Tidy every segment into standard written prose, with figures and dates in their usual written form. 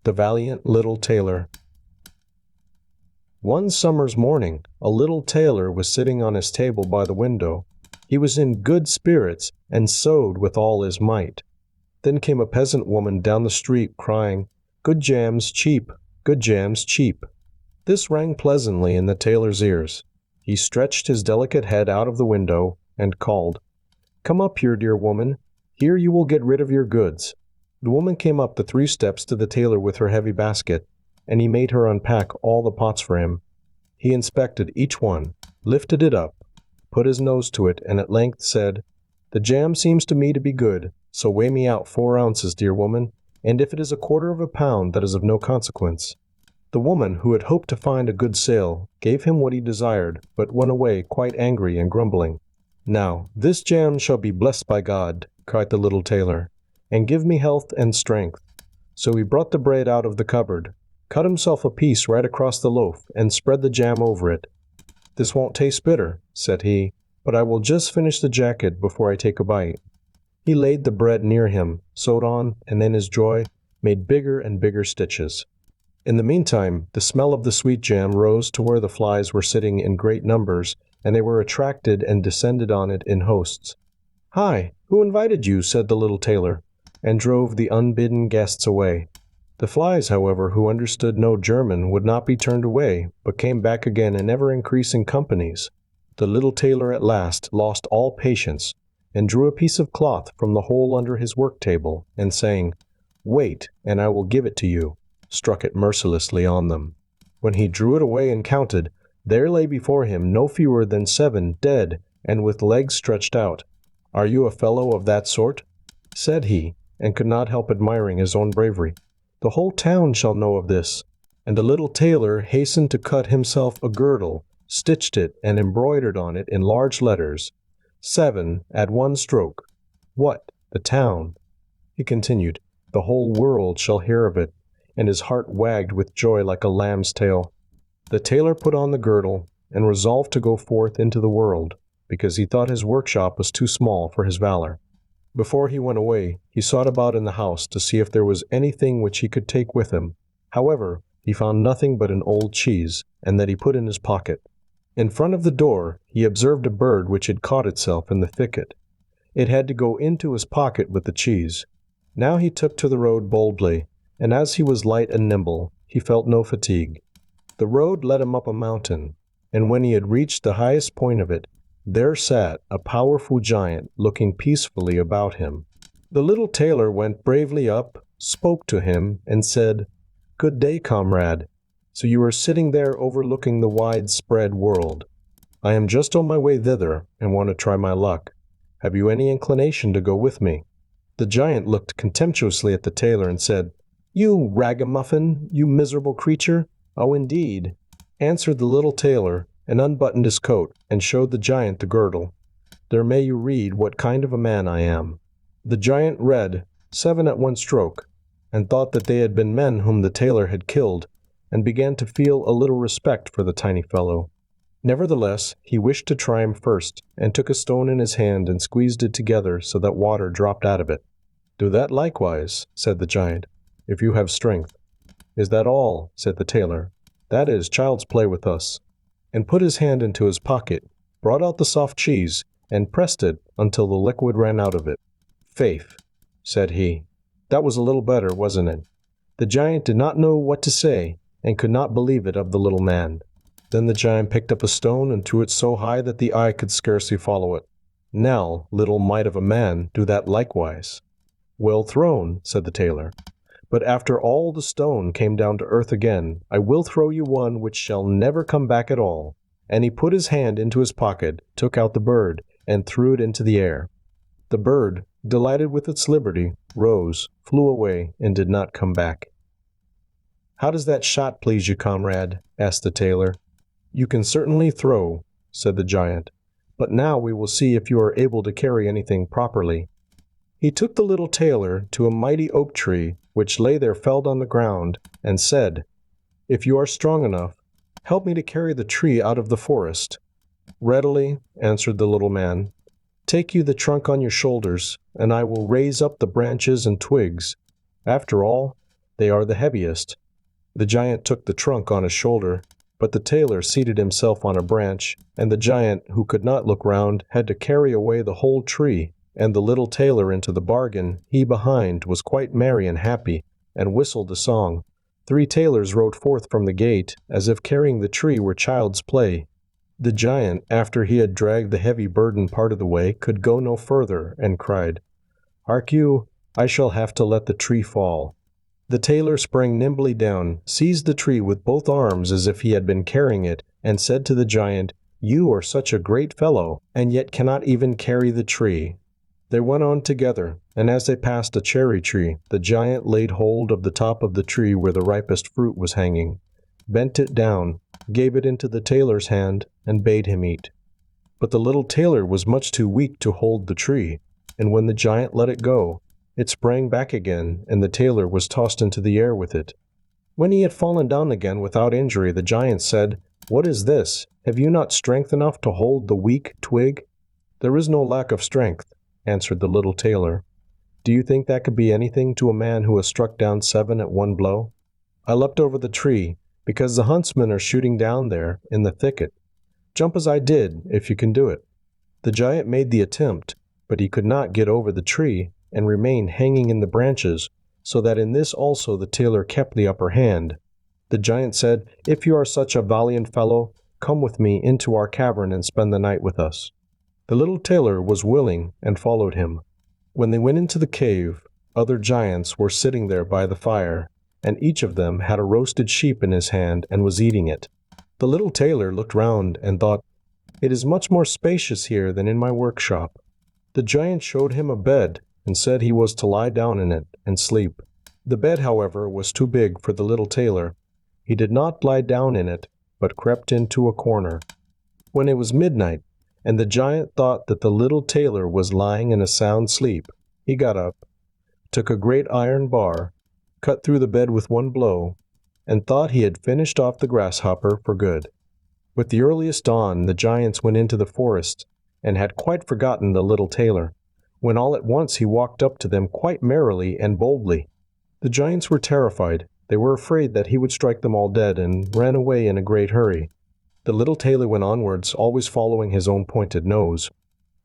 The Valiant Little Tailor. One summer's morning, a little tailor was sitting on his table by the window. He was in good spirits and sewed with all his might. Then came a peasant woman down the street crying, "Good jams cheap, good jams cheap." This rang pleasantly in the tailor's ears. He stretched his delicate head out of the window and called, "Come up here, dear woman. Here you will get rid of your goods." The woman came up the 3 steps to the tailor with her heavy basket, and he made her unpack all the pots for him. He inspected each one, lifted it up, put his nose to it, and at length said, "The jam seems to me to be good, so weigh me out 4 ounces, dear woman, and if it is 1/4 of a pound, that is of no consequence." The woman, who had hoped to find a good sale, gave him what he desired, but went away quite angry and grumbling. "Now, this jam shall be blessed by God," cried the little tailor, "and give me health and strength." So he brought the bread out of the cupboard, cut himself a piece right across the loaf, and spread the jam over it. "This won't taste bitter," said he, "but I will just finish the jacket before I take a bite." He laid the bread near him, sewed on, and in his joy made bigger and bigger stitches. In the meantime, the smell of the sweet jam rose to where the flies were sitting in great numbers, and they were attracted and descended on it in hosts. "Hi, who invited you?" said the little tailor, and drove the unbidden guests away. The flies, however, who understood no German, would not be turned away, but came back again in ever-increasing companies. The little tailor at last lost all patience, and drew a piece of cloth from the hole under his work-table, and saying, "Wait, and I will give it to you," struck it mercilessly on them. When he drew it away and counted, there lay before him no fewer than 7 dead, and with legs stretched out. "Are you a fellow of that sort?" said he, and could not help admiring his own bravery. "The whole town shall know of this." And the little tailor hastened to cut himself a girdle, stitched it, and embroidered on it in large letters, 7 at 1 stroke. What? The town? He continued, "The whole world shall hear of it," and his heart wagged with joy like a lamb's tail. The tailor put on the girdle, and resolved to go forth into the world, because he thought his workshop was too small for his valor. Before he went away, he sought about in the house to see if there was anything which he could take with him. However, he found nothing but an old cheese, and that he put in his pocket. In front of the door, he observed a bird which had caught itself in the thicket. It had to go into his pocket with the cheese. Now he took to the road boldly, and as he was light and nimble, he felt no fatigue. The road led him up a mountain, and when he had reached the highest point of it, there sat a powerful giant looking peacefully about him. The little tailor went bravely up, spoke to him, and said, "Good day, comrade. So you are sitting there overlooking the wide-spread world. I am just on my way thither, and want to try my luck. Have you any inclination to go with me?" The giant looked contemptuously at the tailor and said, "You ragamuffin, you miserable creature." "Oh, indeed," answered the little tailor, and unbuttoned his coat, and showed the giant the girdle. "There may you read what kind of a man I am." The giant read 7 at 1 stroke, and thought that they had been men whom the tailor had killed, and began to feel a little respect for the tiny fellow. Nevertheless, he wished to try him first, and took a stone in his hand and squeezed it together so that water dropped out of it. "Do that likewise," said the giant, "if you have strength." "Is that all?" said the tailor. "That is child's play with us," and put his hand into his pocket, brought out the soft cheese, and pressed it until the liquid ran out of it. "Faith," said he, "that was a little better, wasn't it?" The giant did not know what to say, and could not believe it of the little man. Then the giant picked up a stone and threw it so high that the eye could scarcely follow it. "Now, little mite of a man, do that likewise." "Well thrown," said the tailor. "But after all the stone came down to earth again, I will throw you one which shall never come back at all." And he put his hand into his pocket, took out the bird, and threw it into the air. The bird, delighted with its liberty, rose, flew away, and did not come back. "How does that shot please you, comrade?" asked the tailor. "You can certainly throw," said the giant, "but now we will see if you are able to carry anything properly." He took the little tailor to a mighty oak tree which lay there felled on the ground, and said, "If you are strong enough, help me to carry the tree out of the forest." "Readily," answered the little man. "Take you the trunk on your shoulders, and I will raise up the branches and twigs. After all, They are the heaviest." The giant took the trunk on his shoulder, but the tailor seated himself on a branch, and the giant, who could not look round, had to carry away the whole tree, and the little tailor into the bargain. He behind was quite merry and happy, and whistled a song. 3 tailors rode forth from the gate, as if carrying the tree were child's play. The giant, after he had dragged the heavy burden part of the way, could go no further, and cried, "Hark you, I shall have to let the tree fall." The tailor sprang nimbly down, seized the tree with both arms as if he had been carrying it, and said to the giant, "You are such a great fellow, and yet cannot even carry the tree." They went on together, and as they passed a cherry tree, the giant laid hold of the top of the tree where the ripest fruit was hanging, bent it down, gave it into the tailor's hand, and bade him eat. But the little tailor was much too weak to hold the tree, and when the giant let it go, it sprang back again, and the tailor was tossed into the air with it. When he had fallen down again without injury, the giant said, "What is this? Have you not strength enough to hold the weak twig?" "There is no lack of strength," answered the little tailor. "Do you think that could be anything to a man who has struck down 7 at one blow? I leapt over the tree, because the huntsmen are shooting down there in the thicket. Jump as I did, if you can do it." The giant made the attempt, but he could not get over the tree, and remained hanging in the branches, so that in this also the tailor kept the upper hand. The giant said, "If you are such a valiant fellow, come with me into our cavern and spend the night with us." The little tailor was willing and followed him. When they went into the cave, other giants were sitting there by the fire, and each of them had a roasted sheep in his hand and was eating it. The little tailor looked round and thought, "It is much more spacious here than in my workshop." The giant showed him a bed, and said he was to lie down in it and sleep. The bed, however, was too big for the little tailor. He did not lie down in it, but crept into a corner. When it was midnight, and the giant thought that the little tailor was lying in a sound sleep, he got up, took a great iron bar, cut through the bed with one blow, and thought he had finished off the grasshopper for good. With the earliest dawn, the giants went into the forest, and had quite forgotten the little tailor, when all at once he walked up to them quite merrily and boldly. The giants were terrified. They were afraid that he would strike them all dead, and ran away in a great hurry. The little tailor went onwards, always following his own pointed nose.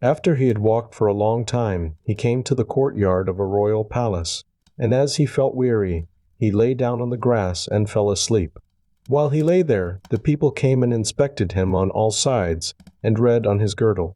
After he had walked for a long time, he came to the courtyard of a royal palace, and as he felt weary, he lay down on the grass and fell asleep. While he lay there, the people came and inspected him on all sides, and read on his girdle,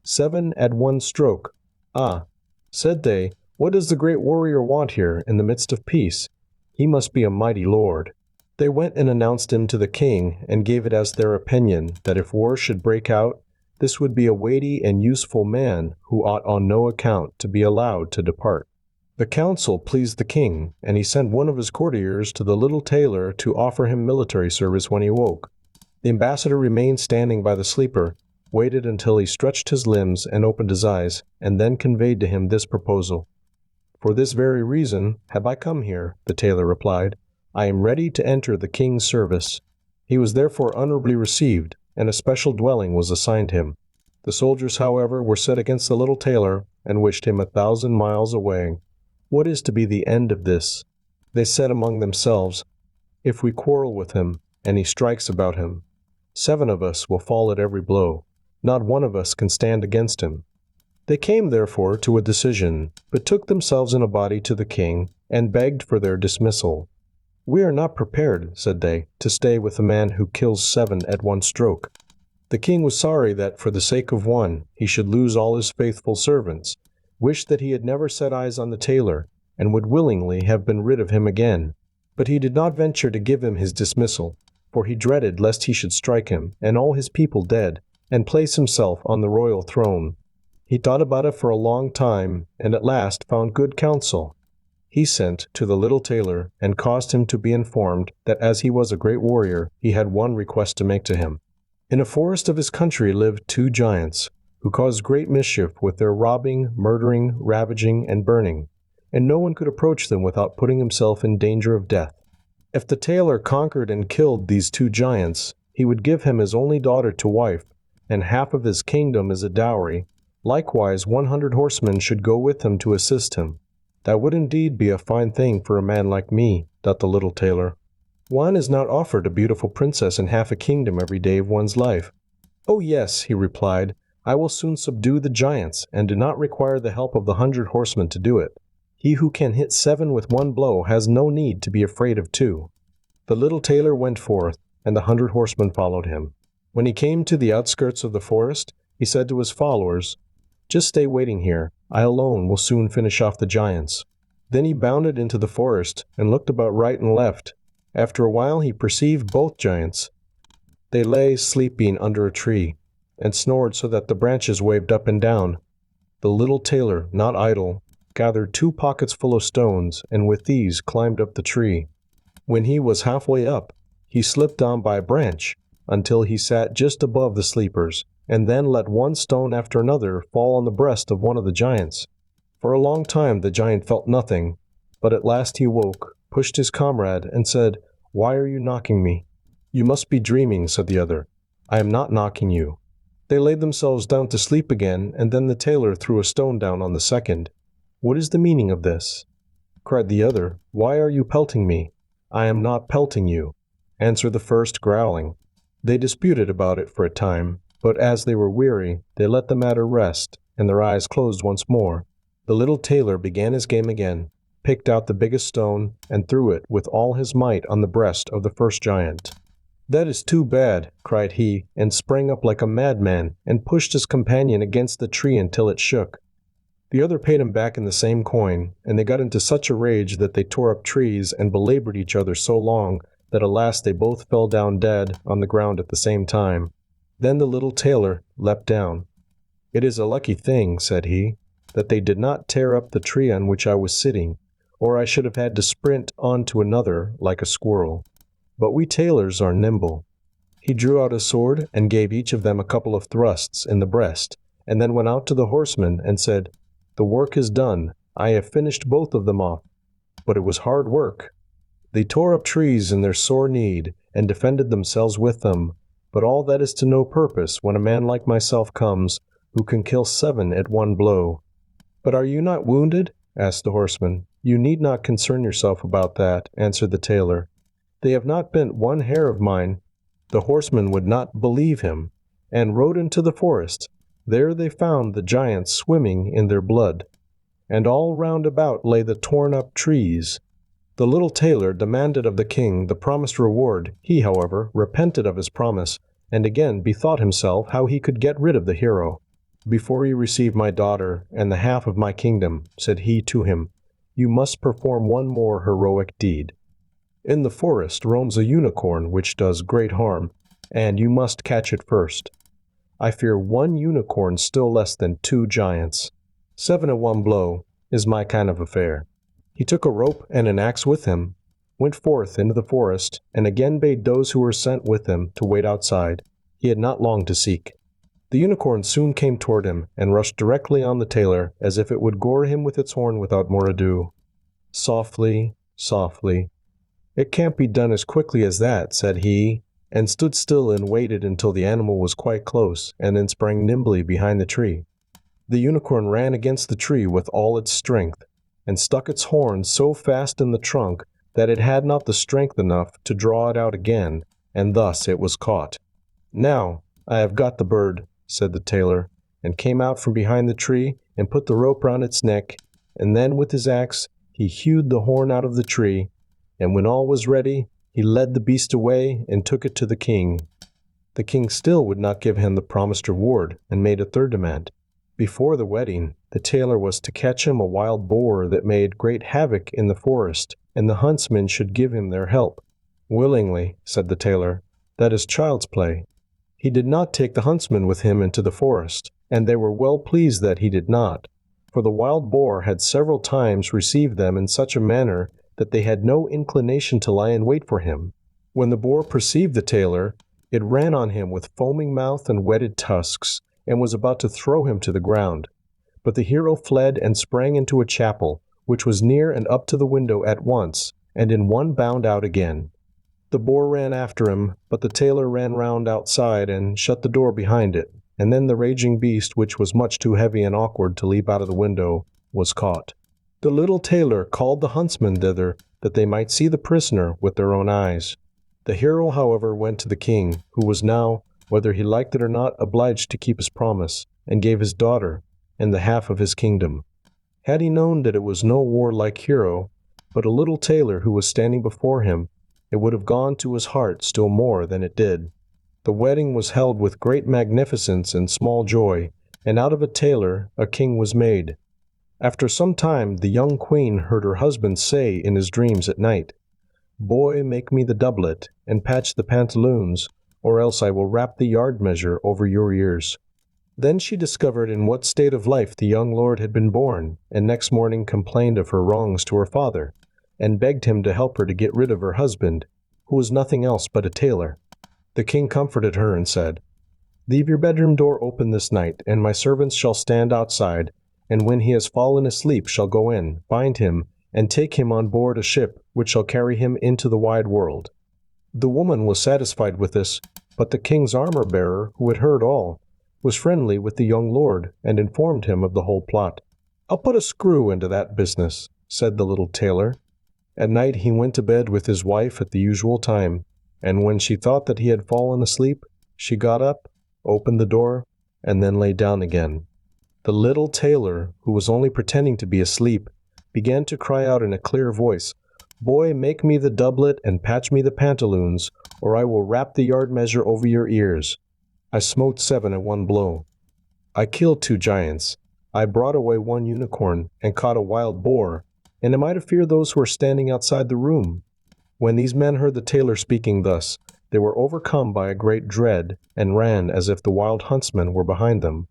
"7 at one stroke." "Ah," said they, "what does the great warrior want here in the midst of peace? He must be a mighty lord." They went and announced him to the king, and gave it as their opinion that if war should break out, this would be a weighty and useful man who ought on no account to be allowed to depart. The counsel pleased the king, and he sent one of his courtiers to the little tailor to offer him military service when he woke. The ambassador remained standing by the sleeper, waited until he stretched his limbs and opened his eyes, and then conveyed to him this proposal. "For this very reason have I come here," the tailor replied. "I am ready to enter the king's service." He was therefore honorably received, and a special dwelling was assigned him. The soldiers, however, were set against the little tailor, and wished him 1,000 miles away. "What is to be the end of this?" They said among themselves, "If we quarrel with him, and he strikes about him, 7 of us will fall at every blow. Not one of us can stand against him." They came therefore to a decision, betook themselves in a body to the king, and begged for their dismissal. "We are not prepared," said they, "to stay with a man who kills 7 at one stroke." The king was sorry that for the sake of one he should lose all his faithful servants, wished that he had never set eyes on the tailor, and would willingly have been rid of him again. But he did not venture to give him his dismissal, for he dreaded lest he should strike him, and all his people dead, and place himself on the royal throne. He thought about it for a long time, and at last found good counsel. He sent to the little tailor, and caused him to be informed that as he was a great warrior, he had one request to make to him. In a forest of his country lived 2 giants, who caused great mischief with their robbing, murdering, ravaging, and burning, and no one could approach them without putting himself in danger of death. If the tailor conquered and killed these 2 giants, he would give him his only daughter to wife, and half of his kingdom as a dowry. Likewise 100 horsemen should go with him to assist him. "That would indeed be a fine thing for a man like me," thought the little tailor. One is not offered a beautiful princess and half a kingdom every day of one's life. Oh yes, he replied, I will soon subdue the giants, and do not require the help of the 100 horsemen to do it. He who can hit 7 with one blow has no need to be afraid of 2. The little tailor went forth, and the 100 horsemen followed him. When he came to the outskirts of the forest, he said to his followers, Just stay waiting here. I alone will soon finish off the giants. Then he bounded into the forest and looked about right and left. After a while he perceived both giants. They lay sleeping under a tree, and snored so that the branches waved up and down. The little tailor, not idle, gathered 2 pockets full of stones, and with these climbed up the tree. When he was halfway up, he slipped down by a branch, until he sat just above the sleepers, and then let one stone after another fall on the breast of one of the giants. For a long time the giant felt nothing, but at last he woke, pushed his comrade, and said, Why are you knocking me? You must be dreaming, said the other. I am not knocking you. They laid themselves down to sleep again, and then the tailor threw a stone down on the second. What is the meaning of this? Cried the other. Why are you pelting me? I am not pelting you, answered the first, growling. They disputed about it for a time, but as they were weary, they let the matter rest, and their eyes closed once more. The little tailor began his game again, picked out the biggest stone, and threw it with all his might on the breast of the first giant. That is too bad, cried he, and sprang up like a madman, and pushed his companion against the tree until it shook. The other paid him back in the same coin, and they got into such a rage that they tore up trees and belabored each other so long that at last they both fell down dead on the ground at the same time. Then the little tailor leapt down. It is a lucky thing, said he, that they did not tear up the tree on which I was sitting, or I should have had to sprint on to another like a squirrel. But we tailors are nimble. He drew out a sword and gave each of them a couple of thrusts in the breast, and then went out to the horsemen and said, The work is done. I have finished both of them off. But it was hard work. They tore up trees in their sore need, and defended themselves with them, but all that is to no purpose when a man like myself comes, who can kill 7 at one blow. But are you not wounded? Asked the horseman. You need not concern yourself about that, answered the tailor. They have not bent one hair of mine. The horseman would not believe him, and rode into the forest. There they found the giants swimming in their blood, and all round about lay the torn-up trees. The little tailor demanded of the king the promised reward. He, however, repented of his promise, and again bethought himself how he could get rid of the hero. Before you receive my daughter and the half of my kingdom, said he to him, you must perform one more heroic deed. In the forest roams a unicorn which does great harm, and you must catch it first. I fear 1 unicorn still less than 2 giants. 7 at one blow is my kind of affair. He took a rope and an axe with him, went forth into the forest, and again bade those who were sent with him to wait outside. He had not long to seek. The unicorn soon came toward him, and rushed directly on the tailor, as if it would gore him with its horn without more ado. Softly, softly. It can't be done as quickly as that, said he, and stood still and waited until the animal was quite close, and then sprang nimbly behind the tree. The unicorn ran against the tree with all its strength, and stuck its horn so fast in the trunk that it had not the strength enough to draw it out again, and thus it was caught. Now I have got the bird, said the tailor, and came out from behind the tree and put the rope round its neck, and then with his axe he hewed the horn out of the tree, and when all was ready, he led the beast away and took it to the king. The king still would not give him the promised reward, and made a third demand. Before the wedding, the tailor was to catch him a wild boar that made great havoc in the forest, and the huntsmen should give him their help. Willingly, said the tailor. That is child's play. He did not take the huntsmen with him into the forest, and they were well pleased that he did not, for the wild boar had several times received them in such a manner that they had no inclination to lie in wait for him. When the boar perceived the tailor, it ran on him with foaming mouth and whetted tusks, and was about to throw him to the ground. But the hero fled and sprang into a chapel, which was near and up to the window at once, and in one bound out again. The boar ran after him, but the tailor ran round outside and shut the door behind it, and then the raging beast, which was much too heavy and awkward to leap out of the window, was caught. The little tailor called the huntsmen thither, that they might see the prisoner with their own eyes. The hero, however, went to the king, who was now, whether he liked it or not, obliged to keep his promise, and gave his daughter and the half of his kingdom. Had he known that it was no warlike hero, but a little tailor who was standing before him, it would have gone to his heart still more than it did. The wedding was held with great magnificence and small joy, and out of a tailor a king was made. After some time the young queen heard her husband say in his dreams at night, "Boy, make me the doublet, and patch the pantaloons, or else I will wrap the yard measure over your ears." Then she discovered in what state of life the young lord had been born, and next morning complained of her wrongs to her father, and begged him to help her to get rid of her husband, who was nothing else but a tailor. The king comforted her and said, "Leave your bedroom door open this night, and my servants shall stand outside, and when he has fallen asleep shall go in, bind him, and take him on board a ship which shall carry him into the wide world." The woman was satisfied with this, but the king's armor-bearer, who had heard all, was friendly with the young lord, and informed him of the whole plot. "I'll put a screw into that business," said the little tailor. At night he went to bed with his wife at the usual time, and when she thought that he had fallen asleep, she got up, opened the door, and then lay down again. The little tailor, who was only pretending to be asleep, began to cry out in a clear voice, "Boy, make me the doublet and patch me the pantaloons, or I will wrap the yard measure over your ears. I smote 7 at one blow. I killed 2 giants. I brought away 1 unicorn and caught a wild boar, and am I to fear those who are standing outside the room?" When these men heard the tailor speaking thus, they were overcome by a great dread, and ran as if the wild huntsmen were behind them,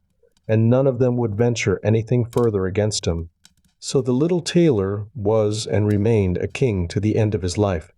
and none of them would venture anything further against him. So the little tailor was and remained a king to the end of his life.